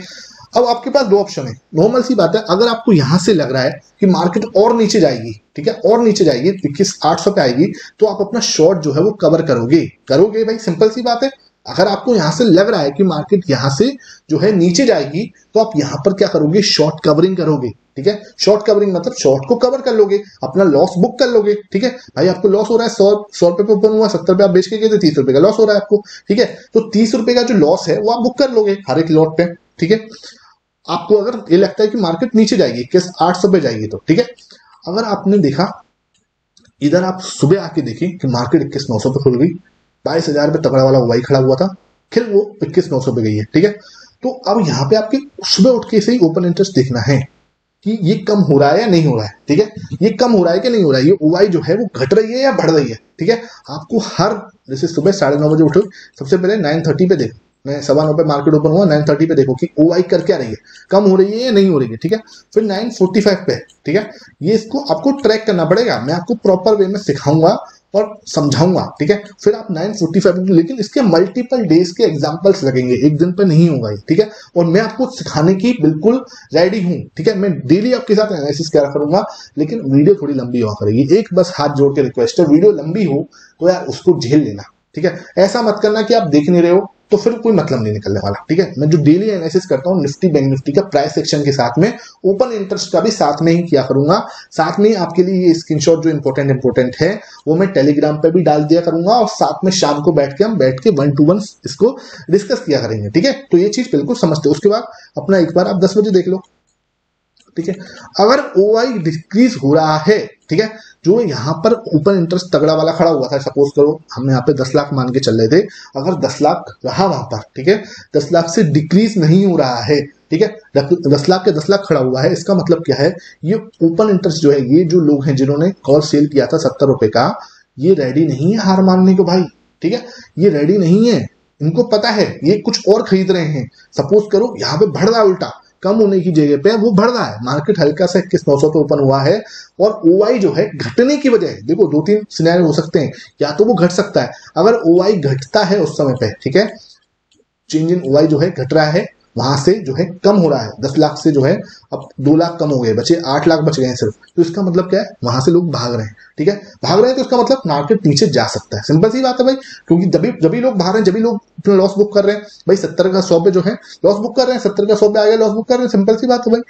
अब आपके पास दो ऑप्शन है, नॉर्मल सी बात है, अगर आपको यहां से लग रहा है कि मार्केट और नीचे जाएगी, ठीक है, और नीचे जाएगी 21,800 पे आएगी, तो आप अपना शॉर्ट जो है वो कवर करोगे भाई, सिंपल सी बात है। अगर आपको यहां से लग रहा है कि मार्केट यहां से जो है नीचे जाएगी, तो आप यहां पर क्या करोगे, शॉर्ट कवरिंग करोगे, ठीक है, शॉर्ट कवरिंग मतलब शॉर्ट को कवर कर लोगे, अपना लॉस बुक कर लोगे, ठीक है, भाई आपको लॉस हो रहा है 100 रुपए पे ओपन हुआ, 70 रुपए आप बेच के गए थे, 30 रुपए का लॉस हो रहा है आपको, ठीक है, तो 30 रुपए का जो लॉस है वो आप बुक कर लोगे हर एक लॉट पे, ठीक है। आपको अगर ये लगता है कि मार्केट नीचे जाएगी 21,800 पे जाएगी तो ठीक है, अगर आपने देखा इधर आप सुबह आके देखें कि मार्केट 21,900 पे खुल गई, 22,000 पे तगड़ा वाला वाई खड़ा हुआ था, फिर वो 21,900 पे गई है, ठीक है। तो अब यहाँ पे आपके सुबह उठ के से ही ओपन इंटरेस्ट देखना है कि ये कम हो रहा है या नहीं हो रहा है, ठीक है, ये कम हो रहा है कि नहीं हो रहा है, ये ओआई जो है वो घट रही है या बढ़ रही है, ठीक है। आपको हर जैसे सुबह 9:30 बजे उठो, सबसे पहले 9:30 पे देखो, मैं 9:15 पे मार्केट ओपन हुआ, 9:30 पे देखो कि ओआई कर क्या रही है, कम हो रही है या नहीं हो रही है, ठीक है। फिर 9:45 पे, ठीक है, ये इसको आपको ट्रैक करना पड़ेगा, मैं आपको प्रॉपर वे में सिखाऊंगा और समझाऊंगा, ठीक है। फिर आप 9:45, लेकिन इसके मल्टीपल डेज के एग्जांपल्स लगेंगे, एक दिन पे नहीं होगा ये, ठीक है, और मैं आपको सिखाने की बिल्कुल रेडी हूं, ठीक है, मैं डेली आपके साथ एनालिसिस क्या करूंगा, लेकिन वीडियो थोड़ी लंबी हुआ करेगी, एक बस हाथ जोड़ के रिक्वेस्ट है, वीडियो लंबी हो तो यार उसको झेल लेना, ठीक है, ऐसा मत करना कि आप देख नहीं रहे हो तो फिर कोई मतलब नहीं निकलने वाला, ठीक है। मैं जो डेली एनालिसिस करता हूँ निफ्टी बैंक निफ्टी का प्राइस सेक्शन के साथ में ओपन इंटरेस्ट का भी साथ में ही किया करूंगा, साथ में आपके लिए ये स्क्रीनशॉट जो इंपॉर्टेंट है वो मैं टेलीग्राम पे भी डाल दिया करूंगा, और साथ में शाम को बैठ के 1 to 1 इसको डिस्कस किया करेंगे, ठीक है। तो ये चीज बिल्कुल समझते हो, उसके बाद अपना एक बार आप 10 बजे देख लो, ठीक है। अगर ओआई डिक्रीज हो रहा है, ठीक है, जो यहाँ पर ओपन इंटरेस्ट तगड़ा वाला खड़ा हुआ था, सपोज करो हम यहाँ पे 10 लाख मान के चल रहे थे, अगर 10 लाख रहा वहां पर, ठीक है, 10 लाख से डिक्रीज नहीं हो रहा है, ठीक है, 10 लाख के 10 लाख खड़ा हुआ है, इसका मतलब क्या है, ये ओपन इंटरेस्ट जो है, ये जो लोग हैं जिन्होंने कॉल सेल किया था 70 रुपए का, ये रेडी नहीं है हार मानने को भाई, ठीक है, ये रेडी नहीं है, इनको पता है ये कुछ और खरीद रहे हैं। सपोज करो यहाँ पे बढ़ रहा है, उल्टा कम होने की जगह पे वो बढ़ रहा है, मार्केट हल्का सा 21,900 पे ओपन हुआ है, और ओआई जो है घटने की बजाय, देखो 2-3 सिनेरियो हो सकते हैं, या तो वो घट सकता है, अगर ओआई घटता है उस समय पे, ठीक है, चेंज इन ओआई जो है घट रहा है, वहां से जो है कम हो रहा है, 10 लाख से जो है अब 2 लाख कम हो गए, बचे 8 लाख बच गए हैं सिर्फ, तो इसका मतलब क्या है, वहां से लोग भाग रहे हैं, ठीक है, भाग रहे हैं, तो इसका मतलब मार्केट नीचे जा सकता है, सिंपल सी बात है भाई, क्योंकि जब भी लोग भाग रहे हैं, जब भी लोग अपना लॉस बुक कर रहे हैं भाई, 70 का 100 पे जो है लॉस बुक कर रहे हैं, 70 का 100 पे आ गया लॉस बुक कर रहे हैं, सिंपल सी बात है भाई।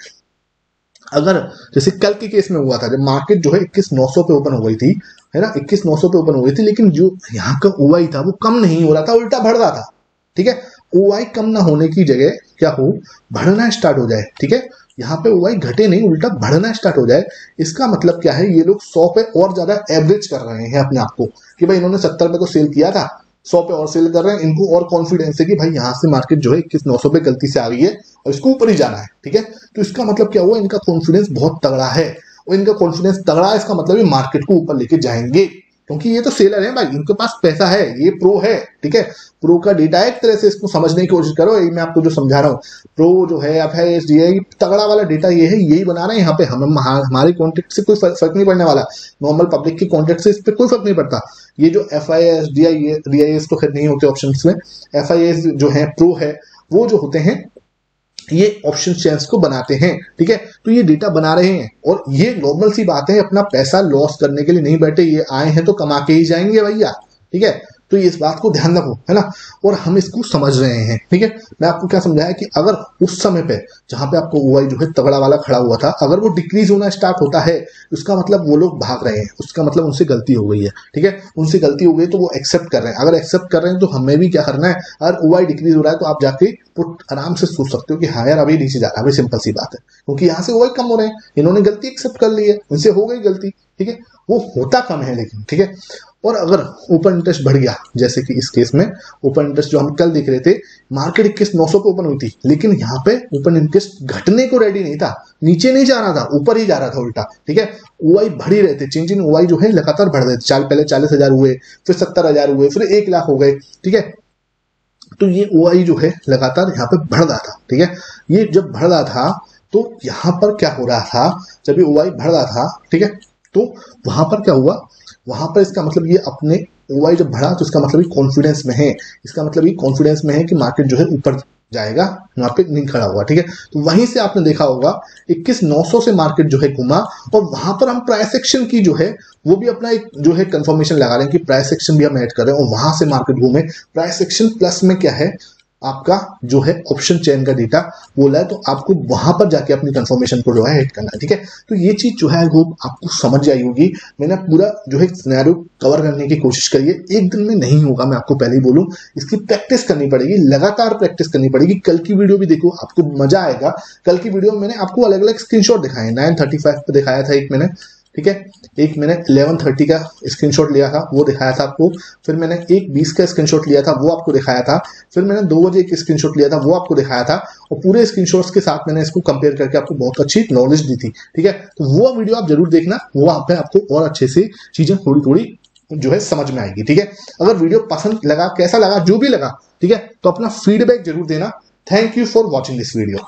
अगर जैसे कल के केस में हुआ था, जब मार्केट जो है 21,900 पे ओपन हो गई थी, है ना, 21,900 पे ओपन हो गई थी, लेकिन जो यहाँ का ओआई था वो कम नहीं हो रहा था, उल्टा बढ़ रहा था, ठीक है, ओआई कम ना होने की जगह क्या हो, बढ़ना स्टार्ट हो जाए, ठीक है, यहाँ पे ओआई घटे नहीं, उल्टा बढ़ना स्टार्ट हो जाए, इसका मतलब क्या है, ये लोग 100 पे और ज्यादा एवरेज कर रहे हैं अपने आप को, कि भाई इन्होंने 70 पे तो सेल किया था, 100 पे और सेल कर रहे हैं, इनको और कॉन्फिडेंस है कि भाई यहाँ से मार्केट जो है 21,900 पे गलती से आ रही है और इसको ऊपर ही जाना है, ठीक है, तो इसका मतलब क्या हुआ, इनका कॉन्फिडेंस बहुत तगड़ा है, और इनका कॉन्फिडेंस तगड़ा है, इसका मतलब ये मार्केट को ऊपर लेके जाएंगे, क्योंकि ये तो सेलर है भाई, इनके पास पैसा है, ये प्रो है, ठीक है। प्रो का डेटा है, एक तरह से इसको समझने की कोशिश करो, यही मैं आपको जो समझा रहा हूँ। प्रो जो है FISDI तगड़ा वाला डेटा ये है, यही बना रहे हैं यहाँ पे। हम हमारे कॉन्टेक्ट से कोई फर्क नहीं पड़ने वाला, नॉर्मल पब्लिक की कॉन्टेक्ट से इस पर कोई फर्क नहीं पड़ता। ये जो FISDI RIAs तो खैर नहीं होते ऑप्शन में, FIAs जो है प्रो है, वो जो होते हैं ये ऑप्शन चेन्स को बनाते हैं, ठीक है। तो ये डेटा बना रहे हैं, और ये नॉर्मल सी बात है, अपना पैसा लॉस करने के लिए नहीं बैठे, ये आए हैं तो कमा के ही जाएंगे भैया, ठीक है। तो ये इस बात को ध्यान रखो, है ना, और हम इसको समझ रहे हैं, ठीक है। मैं आपको क्या समझाया कि अगर उस समय पे जहां पे आपको OI जो है तगड़ा वाला खड़ा हुआ था, अगर वो डिक्रीज होना स्टार्ट होता है, उसका मतलब वो लोग भाग रहे हैं, उसका मतलब उनसे गलती हो गई है, ठीक है। उनसे गलती हो गई तो वो एक्सेप्ट कर रहे हैं। अगर एक्सेप्ट कर रहे हैं तो हमें भी क्या करना है, अगर OI डिक्रीज हो रहा है तो आप जाके आराम से सोच सकते हो कि हाँ यार अभी नीचे जा रहा है, सिंपल सी बात है, क्योंकि यहाँ से OI कम हो रहे हैं, इन्होंने गलती एक्सेप्ट कर ली है, उनसे हो गई गलती, ठीक है। वो होता कम है लेकिन, ठीक है। और अगर ओपन इंटरेस्ट बढ़ गया, जैसे कि इस केस में ओपन इंटरेस्ट जो हम कल देख रहे थे, मार्केट 21,900 पे ओपन हुई थी, लेकिन यहाँ पे ओपन इंटरेस्ट घटने को रेडी नहीं था, नीचे नहीं जा रहा था, ऊपर ही जा रहा था उल्टा, ठीक है। OI बढ़ ही रहे थे, चेंज इन OI जो है लगातार बढ़ रहे थे, पहले 40,000 हुए, फिर 70,000 हुए, फिर 1 लाख हो गए, ठीक है। तो ये OI जो है लगातार यहाँ पे बढ़ रहा था, ठीक है। ये जब बढ़ रहा था तो यहाँ पर क्या हो रहा था, जब ये OI बढ़ रहा था, ठीक है, तो वहां पर क्या हुआ, वहां पर इसका मतलब ये अपने OI जब बढ़ा तो इसका मतलब ये कॉन्फिडेंस में है, इसका मतलब ये कॉन्फिडेंस में है कि मार्केट जो है ऊपर जाएगा, वहां पे नहीं खड़ा हुआ, ठीक है। तो वहीं से आपने देखा होगा 21,900 से मार्केट जो है घूमा, और वहां पर हम प्राइस एक्शन की जो है वो भी अपना एक जो है कंफर्मेशन लगा रहे हैं कि प्राइस एक्शन भी हम ऐड कर रहे हैं, और वहां से मार्केट घूमे। प्राइस एक्शन प्लस में क्या है, आपका जो है ऑप्शन चेन का डेटा बोला है, तो आपको वहां पर जाके अपनी कंफर्मेशन को जो है हिट करना है, ठीक है। तो ये चीज जो है वो आपको समझ आई होगी। मैंने पूरा जो है सिनेरियो कवर करने की कोशिश करी है, एक दिन में नहीं होगा, मैं आपको पहले ही बोलूं, इसकी प्रैक्टिस करनी पड़ेगी, लगातार प्रैक्टिस करनी पड़ेगी। कल की वीडियो भी देखो, आपको मजा आएगा। कल की वीडियो में मैंने आपको अलग अलग स्क्रीनशॉट दिखाए, 9:35 पे दिखाया था एक मैंने, ठीक है। एक मैंने 11:30 का स्क्रीनशॉट लिया था, वो दिखाया था आपको। फिर मैंने एक 20 का स्क्रीनशॉट लिया था, वो आपको दिखाया था। फिर मैंने 2 बजे एक स्क्रीनशॉट लिया था, वो आपको दिखाया था। और पूरे स्क्रीनशॉट्स के साथ मैंने इसको कंपेयर करके आपको बहुत अच्छी नॉलेज दी थी, ठीक है। तो वो वीडियो आप जरूर देखना, वहां पे आपको और अच्छे से चीजें थोड़ी थोड़ी जो है समझ में आएगी, ठीक है। अगर वीडियो पसंद लगा, कैसा लगा, जो भी लगा, ठीक है, तो अपना फीडबैक जरूर देना। Thank you for watching this video.